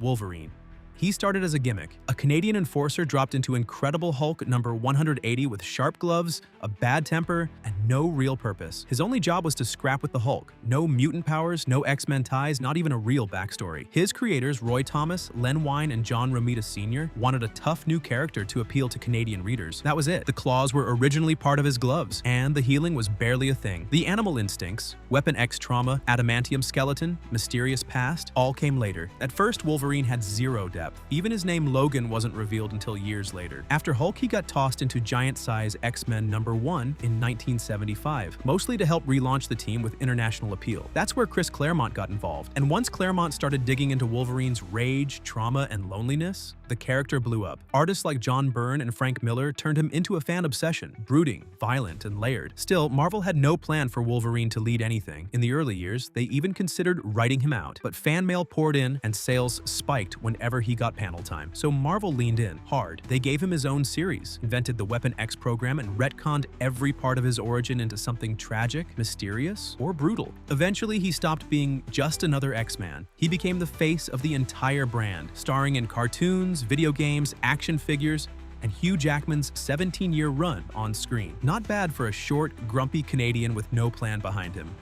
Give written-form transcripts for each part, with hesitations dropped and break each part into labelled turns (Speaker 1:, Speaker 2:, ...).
Speaker 1: Wolverine. He started as a gimmick. A Canadian enforcer dropped into Incredible Hulk number 180 with sharp gloves, a bad temper, and no real purpose. His only job was to scrap with the Hulk. No mutant powers, no X-Men ties, not even a real backstory. His creators, Roy Thomas, Len Wein, and John Romita Sr., wanted a tough new character to appeal to Canadian readers. That was it. The claws were originally part of his gloves, and the healing was barely a thing. The animal instincts, Weapon X trauma, adamantium skeleton, mysterious past, all came later. At first, Wolverine had zero depth. Even his name Logan wasn't revealed until years later. After Hulk, he got tossed into giant-size X-Men number 1 in 1975, mostly to help relaunch the team with international appeal. That's where Chris Claremont got involved, and once Claremont started digging into Wolverine's rage, trauma, and loneliness, the character blew up. Artists like John Byrne and Frank Miller turned him into a fan obsession, brooding, violent, and layered. Still, Marvel had no plan for Wolverine to lead anything. In the early years, they even considered writing him out, but fan mail poured in and sales spiked whenever he got panel time. So Marvel leaned in hard. They gave him his own series, invented the Weapon X program, and retconned every part of his origin into something tragic, mysterious, or brutal. Eventually, he stopped being just another X-Man. He became the face of the entire brand, starring in cartoons, video games, action figures, and Hugh Jackman's 17-year run on screen. Not bad for a short, grumpy Canadian with no plan behind him.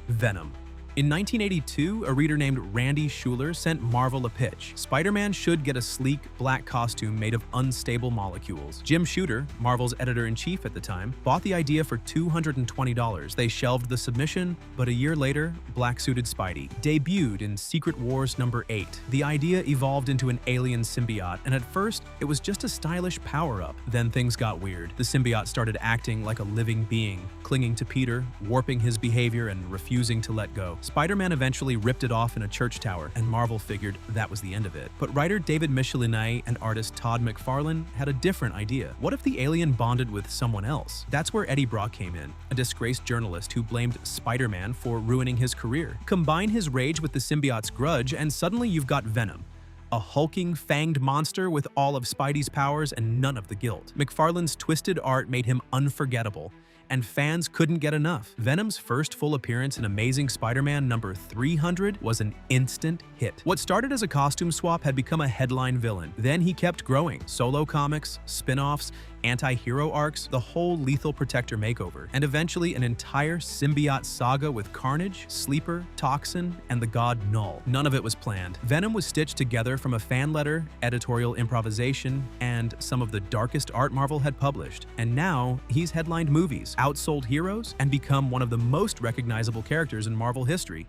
Speaker 1: Venom. In 1982, a reader named Randy Schuler sent Marvel a pitch. Spider-Man should get a sleek, black costume made of unstable molecules. Jim Shooter, Marvel's editor-in-chief at the time, bought the idea for $220. They shelved the submission, but a year later, black-suited Spidey debuted in Secret Wars number 8. The idea evolved into an alien symbiote, and at first, it was just a stylish power-up. Then things got weird. The symbiote started acting like a living being, clinging to Peter, warping his behavior, and refusing to let go. Spider-Man eventually ripped it off in a church tower, and Marvel figured that was the end of it. But writer David Michelinie and artist Todd McFarlane had a different idea. What if the alien bonded with someone else? That's where Eddie Brock came in, a disgraced journalist who blamed Spider-Man for ruining his career. Combine his rage with the symbiote's grudge, and suddenly you've got Venom. A hulking, fanged monster with all of Spidey's powers and none of the guilt. McFarlane's twisted art made him unforgettable, and fans couldn't get enough. Venom's first full appearance in Amazing Spider-Man number 300 was an instant hit. What started as a costume swap had become a headline villain. Then he kept growing. Solo comics, spin-offs, anti-hero arcs, the whole Lethal Protector makeover, and eventually an entire symbiote saga with Carnage, Sleeper, Toxin, and the god Null. None of it was planned. Venom was stitched together from a fan letter, editorial improvisation, and some of the darkest art Marvel had published. And now, he's headlined movies, outsold heroes, and become one of the most recognizable characters in Marvel history.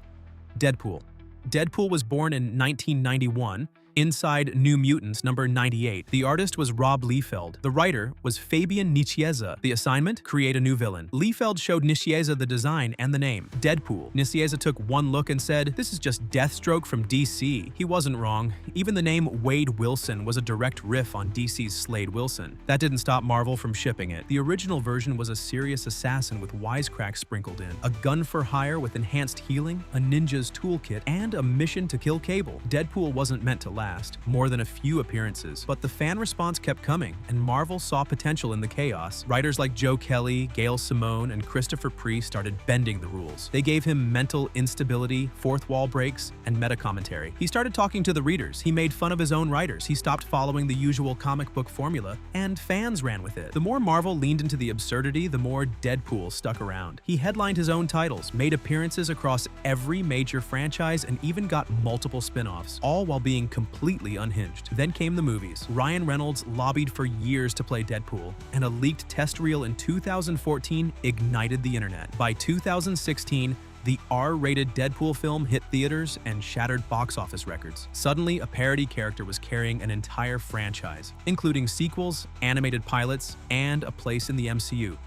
Speaker 1: Deadpool. Deadpool was born in 1991, inside New Mutants number 98. The artist was Rob Liefeld. The writer was Fabian Nicieza. The assignment? Create a new villain. Liefeld showed Nicieza the design and the name, Deadpool. Nicieza took one look and said, "This is just Deathstroke from DC." He wasn't wrong. Even the name Wade Wilson was a direct riff on DC's Slade Wilson. That didn't stop Marvel from shipping it. The original version was a serious assassin with wisecracks sprinkled in, a gun for hire with enhanced healing, a ninja's toolkit, and a mission to kill Cable. Deadpool wasn't meant to last more than a few appearances, but the fan response kept coming, and Marvel saw potential in the chaos. Writers like Joe Kelly, Gail Simone, and Christopher Priest started bending the rules. They gave him mental instability, fourth wall breaks, and meta-commentary. He started talking to the readers. He made fun of his own writers. He stopped following the usual comic book formula, and fans ran with it. The more Marvel leaned into the absurdity, the more Deadpool stuck around. He headlined his own titles, made appearances across every major franchise, and even got multiple spin-offs, all while being completely unhinged. Then came the movies. Ryan Reynolds lobbied for years to play Deadpool, and a leaked test reel in 2014 ignited the internet. By 2016, the R-rated Deadpool film hit theaters and shattered box office records. Suddenly, a parody character was carrying an entire franchise, including sequels, animated pilots, and a place in the MCU,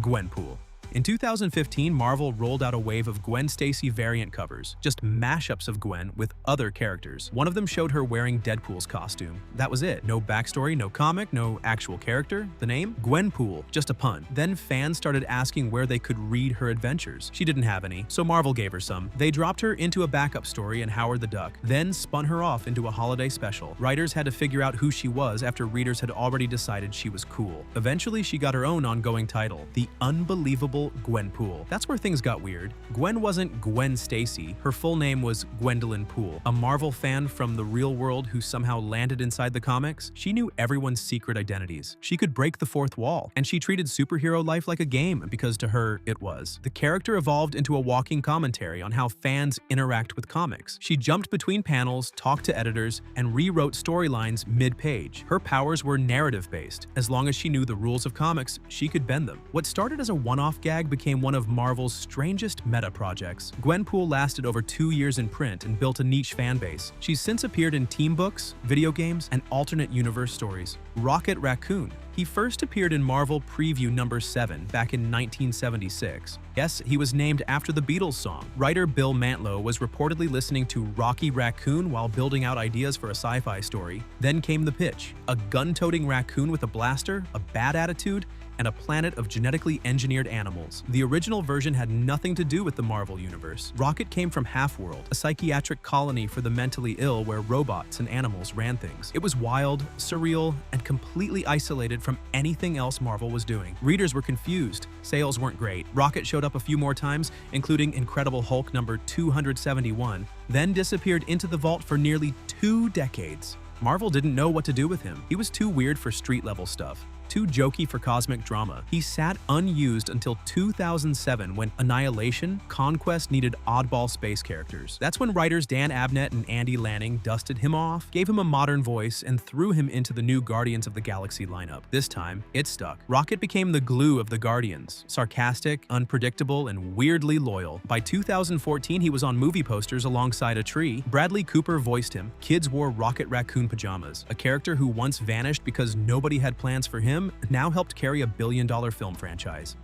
Speaker 1: Gwenpool. In 2015, Marvel rolled out a wave of Gwen Stacy variant covers, just mashups of Gwen with other characters. One of them showed her wearing Deadpool's costume. That was it. No backstory, no comic, no actual character. The name? Gwenpool, just a pun. Then fans started asking where they could read her adventures. She didn't have any, so Marvel gave her some. They dropped her into a backup story in Howard the Duck, then spun her off into a holiday special. Writers had to figure out who she was after readers had already decided she was cool. Eventually, she got her own ongoing title, The Unbelievable unpredictable Gwenpool. That's where things got weird. Gwen wasn't Gwen Stacy. Her full name was Gwendolyn Poole. A Marvel fan from the real world who somehow landed inside the comics, she knew everyone's secret identities. She could break the fourth wall, and she treated superhero life like a game because to her, it was. The character evolved into a walking commentary on how fans interact with comics. She jumped between panels, talked to editors, and rewrote storylines mid-page. Her powers were narrative-based. As long as she knew the rules of comics, she could bend them. What started as a one-off gag became one of Marvel's strangest meta projects. Gwenpool lasted over 2 years in print and built a niche fan base. She's since appeared in team books, video games, and alternate universe stories. Rocket Raccoon. He first appeared in Marvel Preview number 7 back in 1976. Yes, he was named after the Beatles song. Writer Bill Mantlo was reportedly listening to Rocky Raccoon while building out ideas for a sci-fi story. Then came the pitch: a gun-toting raccoon with a blaster, a bad attitude, and a planet of genetically engineered animals. The original version had nothing to do with the Marvel Universe. Rocket came from Half-World, a psychiatric colony for the mentally ill where robots and animals ran things. It was wild, surreal, and completely isolated from anything else Marvel was doing. Readers were confused. Sales weren't great. Rocket showed up a few more times, including Incredible Hulk number 271, then disappeared into the vault for nearly 2 decades. Marvel didn't know what to do with him. He was too weird for street-level stuff, too jokey for cosmic drama. He sat unused until 2007 when Annihilation Conquest needed oddball space characters. That's when writers Dan Abnett and Andy Lanning dusted him off, gave him a modern voice, and threw him into the new Guardians of the Galaxy lineup. This time, it stuck. Rocket became the glue of the Guardians, sarcastic, unpredictable, and weirdly loyal. By 2014, he was on movie posters alongside a tree. Bradley Cooper voiced him. Kids wore Rocket Raccoon pajamas. A character who once vanished because nobody had plans for him now helped carry a billion-dollar film franchise.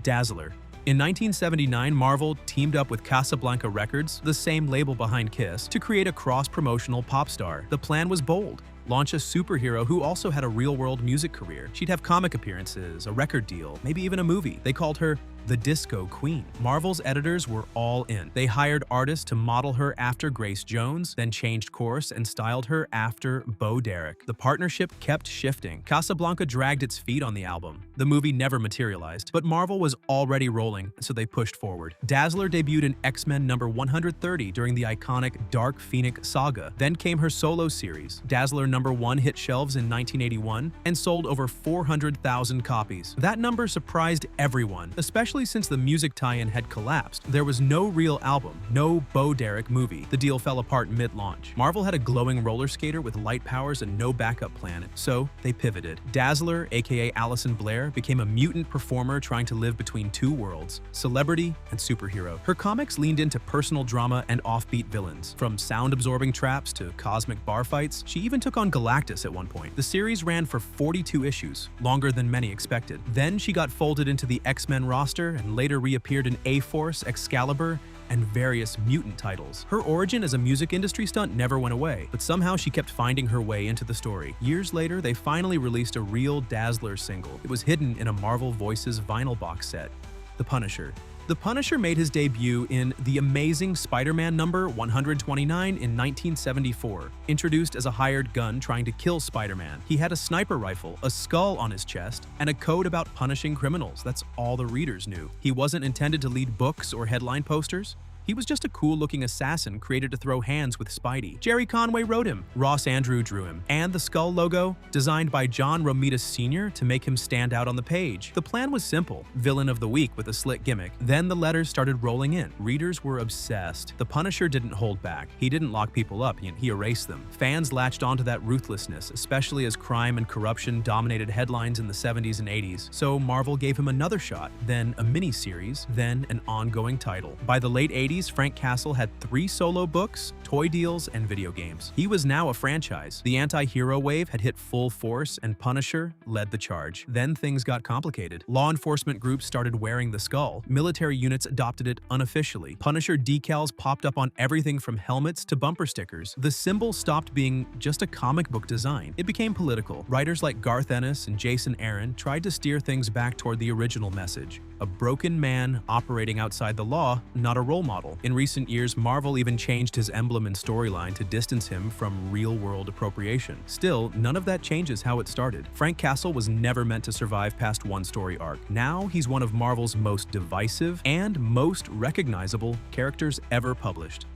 Speaker 1: Dazzler. In 1979, Marvel teamed up with Casablanca Records, the same label behind Kiss, to create a cross-promotional pop star. The plan was bold: launch a superhero who also had a real-world music career. She'd have comic appearances, a record deal, maybe even a movie. They called her the Disco Queen. Marvel's editors were all in. They hired artists to model her after Grace Jones, then changed course and styled her after Bo Derek. The partnership kept shifting. Casablanca dragged its feet on the album. The movie never materialized, but Marvel was already rolling, so they pushed forward. Dazzler debuted in X-Men number 130 during the iconic Dark Phoenix saga. Then came her solo series. Dazzler number 1 hit shelves in 1981 and sold over 400,000 copies. That number surprised everyone, especially since the music tie-in had collapsed. There was no real album, no Bo Derek movie. The deal fell apart mid-launch. Marvel had a glowing roller skater with light powers and no backup plan, so they pivoted. Dazzler, aka Allison Blair, became a mutant performer trying to live between two worlds, celebrity and superhero. Her comics leaned into personal drama and offbeat villains. From sound-absorbing traps to cosmic bar fights, she even took on Galactus at one point. The series ran for 42 issues, longer than many expected. Then she got folded into the X-Men roster and later reappeared in A-Force, Excalibur, and various mutant titles. Her origin as a music industry stunt never went away, but somehow she kept finding her way into the story. Years later, they finally released a real Dazzler single. It was hidden in a Marvel Voices vinyl box set. The Punisher. The Punisher made his debut in The Amazing Spider-Man number 129 in 1974. Introduced as a hired gun trying to kill Spider-Man, he had a sniper rifle, a skull on his chest, and a code about punishing criminals. That's all the readers knew. He wasn't intended to lead books or headline posters. He was just a cool-looking assassin created to throw hands with Spidey. Jerry Conway wrote him, Ross Andrew drew him, and the skull logo, designed by John Romita Sr. to make him stand out on the page. The plan was simple: villain of the week with a slick gimmick. Then the letters started rolling in. Readers were obsessed. The Punisher didn't hold back. He didn't lock people up, he erased them. Fans latched onto that ruthlessness, especially as crime and corruption dominated headlines in the 70s and 80s. So Marvel gave him another shot, then a mini-series, then an ongoing title. By the late 80s, Frank Castle had 3 solo books, toy deals, and video games. He was now a franchise. The anti-hero wave had hit full force, and Punisher led the charge. Then things got complicated. Law enforcement groups started wearing the skull. Military units adopted it unofficially. Punisher decals popped up on everything from helmets to bumper stickers. The symbol stopped being just a comic book design. It became political. Writers like Garth Ennis and Jason Aaron tried to steer things back toward the original message: a broken man operating outside the law, not a role model. model. In recent years, Marvel even changed his emblem and storyline to distance him from real-world appropriation. Still, none of that changes how it started. Frank Castle was never meant to survive past one story arc. Now, he's one of Marvel's most divisive and most recognizable characters ever published.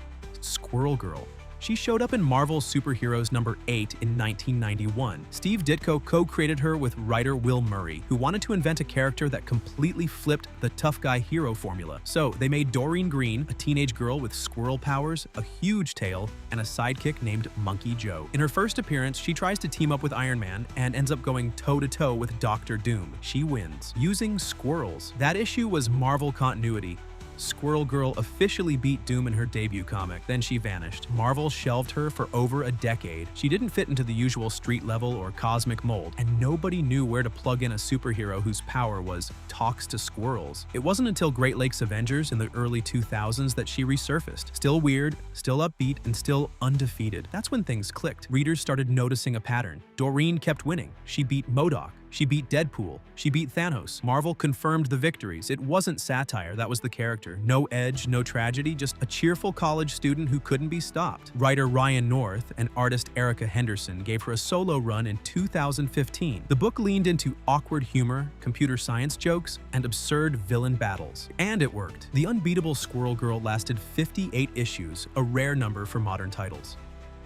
Speaker 1: Squirrel Girl. She showed up in Marvel Superheroes number 8 in 1991. Steve Ditko co-created her with writer Will Murray, who wanted to invent a character that completely flipped the tough guy hero formula. So they made Doreen Green, a teenage girl with squirrel powers, a huge tail, and a sidekick named Monkey Joe. In her first appearance, she tries to team up with Iron Man and ends up going toe-to-toe with Dr. Doom. She wins, using squirrels. That issue was Marvel continuity. Squirrel Girl officially beat Doom in her debut comic, then she vanished. Marvel shelved her for over a decade. She didn't fit into the usual street level or cosmic mold, and nobody knew where to plug in a superhero whose power was talks to squirrels. It wasn't until Great Lakes Avengers in the early 2000s that she resurfaced. Still weird, still upbeat, and still undefeated. That's when things clicked. Readers started noticing a pattern. Doreen kept winning. She beat MODOK. She beat Deadpool. She beat Thanos. Marvel confirmed the victories. It wasn't satire, that was the character. No edge, no tragedy, just a cheerful college student who couldn't be stopped. Writer Ryan North and artist Erica Henderson gave her a solo run in 2015. The book leaned into awkward humor, computer science jokes, and absurd villain battles. And it worked. The unbeatable Squirrel Girl lasted 58 issues, a rare number for modern titles.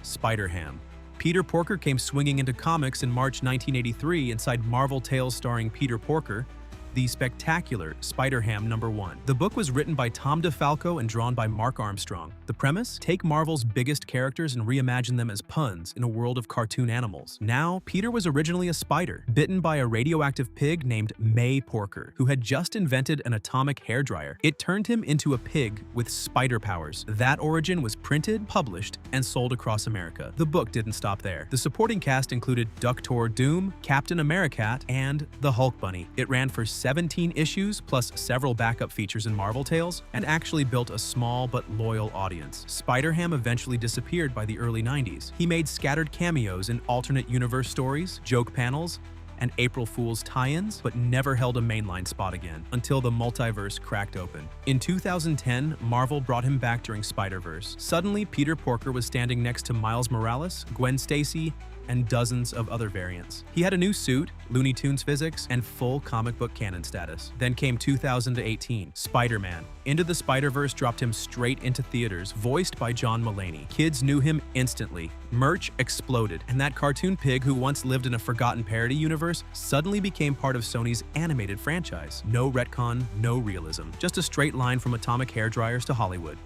Speaker 1: SpiderHam. Peter Porker came swinging into comics in March 1983 inside Marvel Tales starring Peter Porker, the spectacular SpiderHam #1. The book was written by Tom DeFalco and drawn by Mark Armstrong. The premise? Take Marvel's biggest characters and reimagine them as puns in a world of cartoon animals. Now, Peter was originally a spider, bitten by a radioactive pig named May Porker, who had just invented an atomic hairdryer. It turned him into a pig with spider powers. That origin was printed, published, and sold across America. The book didn't stop there. The supporting cast included Dr. Doom, Captain Americat, and the Hulk Bunny. It ran for 17 issues, plus several backup features in Marvel Tales, and actually built a small but loyal audience. SpiderHam eventually disappeared by the early 90s. He made scattered cameos in alternate universe stories, joke panels, and April Fool's tie-ins, but never held a mainline spot again, until the multiverse cracked open. In 2010, Marvel brought him back during Spider-Verse. Suddenly, Peter Porker was standing next to Miles Morales, Gwen Stacy, and dozens of other variants. He had a new suit, Looney Tunes physics, and full comic book canon status. Then came 2018, Spider-Man. Into the Spider-Verse dropped him straight into theaters, voiced by John Mulaney. Kids knew him instantly. Merch exploded, and that cartoon pig who once lived in a forgotten parody universe suddenly became part of Sony's animated franchise. No retcon, no realism. Just a straight line from atomic hairdryers to Hollywood.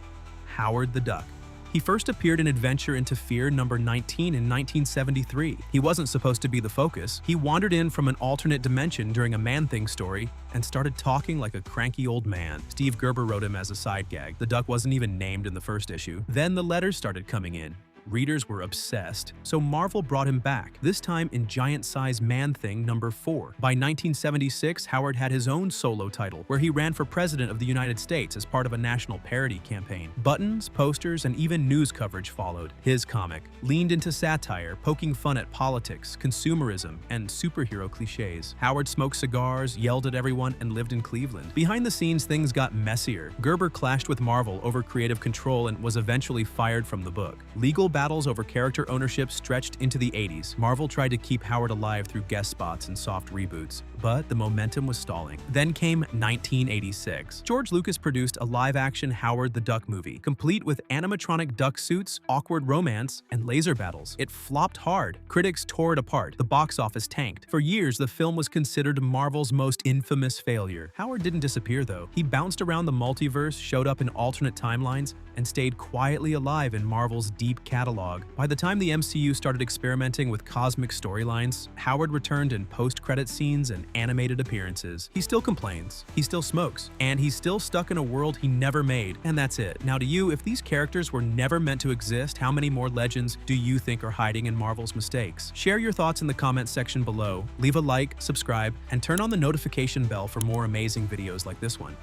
Speaker 1: Howard the Duck. He first appeared in Adventure into Fear #19 in 1973. He wasn't supposed to be the focus. He wandered in from an alternate dimension during a Man-Thing story and started talking like a cranky old man. Steve Gerber wrote him as a side gag. The duck wasn't even named in the first issue. Then the letters started coming in. Readers were obsessed, so Marvel brought him back, this time in giant-size Man-Thing #4. By 1976, Howard had his own solo title, where he ran for president of the United States as part of a national parody campaign. Buttons, posters, and even news coverage followed. His comic leaned into satire, poking fun at politics, consumerism, and superhero cliches. Howard smoked cigars, yelled at everyone, and lived in Cleveland. Behind the scenes, things got messier. Gerber clashed with Marvel over creative control and was eventually fired from the book. Legal battles over character ownership stretched into the 80s. Marvel tried to keep Howard alive through guest spots and soft reboots, but the momentum was stalling. Then came 1986. George Lucas produced a live-action Howard the Duck movie, complete with animatronic duck suits, awkward romance, and laser battles. It flopped hard. Critics tore it apart. The box office tanked. For years, the film was considered Marvel's most infamous failure. Howard didn't disappear, though. He bounced around the multiverse, showed up in alternate timelines, and stayed quietly alive in Marvel's deep catalog. By the time the MCU started experimenting with cosmic storylines, Howard returned in post-credit scenes and animated appearances. He still complains, he still smokes, and he's still stuck in a world he never made, and that's it. Now to you, if these characters were never meant to exist, how many more legends do you think are hiding in Marvel's mistakes? Share your thoughts in the comments section below, leave a like, subscribe, and turn on the notification bell for more amazing videos like this one.